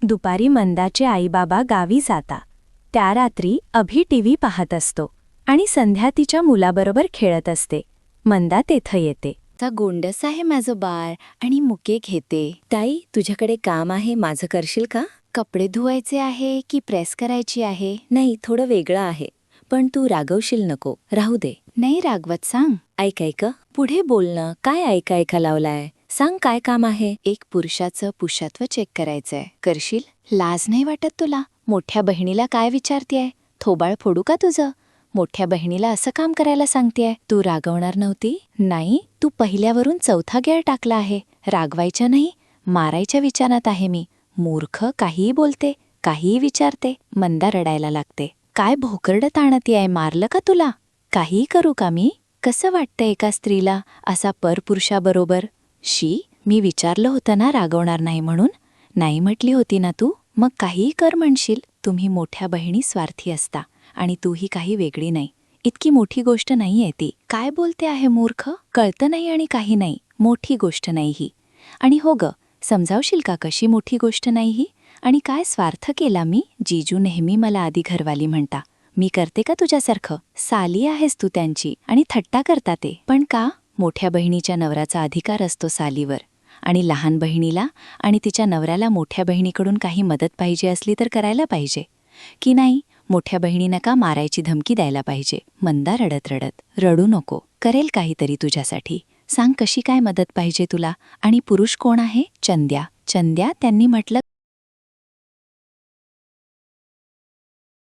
दुपारी मंदाचे आईबाबा गावी जाता. त्या रात्री अभि टीव्ही पाहत असतो आणि संध्या तिच्या मुलाबरोबर खेळत असते. मंदा तेथे येते. ता गोंडस आहे माझं बाळ आणि मुके घेते. ताई, तुझ्याकडे काम आहे, माझं करशील का? कपडे धुवायचे आहे की प्रेस करायची आहे? नाही, थोडं वेगळं आहे. पण तू रागवशील नको, राहू दे. नाही रागवत, सांग. ऐक पुढे बोलणं, काय ऐका लावलाय? सांग, काय काम आहे? एक पुरुषाचं पुरुषत्व चेक करायचंय. करशील? लाज नाही वाटत तुला? मोठ्या बहिणीला काय विचारतेय? थोबाळ फोडू का तुझं? मोठ्या बहिणीला असं काम करायला सांगतेय. तू रागवणार नव्हती? नाही, तू पहिल्यावरून चौथा गेअर टाकला आहे. रागवायच्या नाही, मारायच्या विचारात आहे मी. मूर्ख, काहीही बोलते, काहीही विचारते. मंदा रडायला लागते. काय भोकरडत आणती आहे? मारलं का तुला? काहीही करू का मी? कसं वाटतं एका स्त्रीला असा परपुरुषाबरोबर? मी विचारलं होतं ना रागवणार नाही म्हणून? नाही म्हटली होती ना तू? मग काहीही कर म्हणशील. तुम्ही मोठ्या बहिणी स्वार्थी असता आणि तूही काही वेगळी नाही. इतकी मोठी गोष्ट नाहीये ती. काय बोलते आहे मूर्ख? कळतं नाही आणि काही नाही. मोठी गोष्ट नाही ही. आणि हो ग, समजावशील का कशी मोठी गोष्ट नाही ही? आणि काय स्वार्थ केला मी? जीजू नेहमी मला आधी घरवाली म्हणता. मी करते का तुझ्यासारखं? साली आहेस तू त्यांची आणि थट्टा करता ते. पण का? मोठ्या बहिणीच्या नवऱ्याचा अधिकार असतो सालीवर. आणि लहान बहिणीला आणि तिच्या नवऱ्याला मोठ्या बहिणीकडून काही मदत पाहिजे असली तर करायला पाहिजे की नाही? मोठ्या बहिणीनं का मारायची धमकी द्यायला पाहिजे? मंदा रडत रडू नको, करेल काहीतरी तुझ्यासाठी. सांग, कशी काय मदत पाहिजे तुला? आणि पुरुष कोण आहे? चंद्या. त्यांनी म्हटलं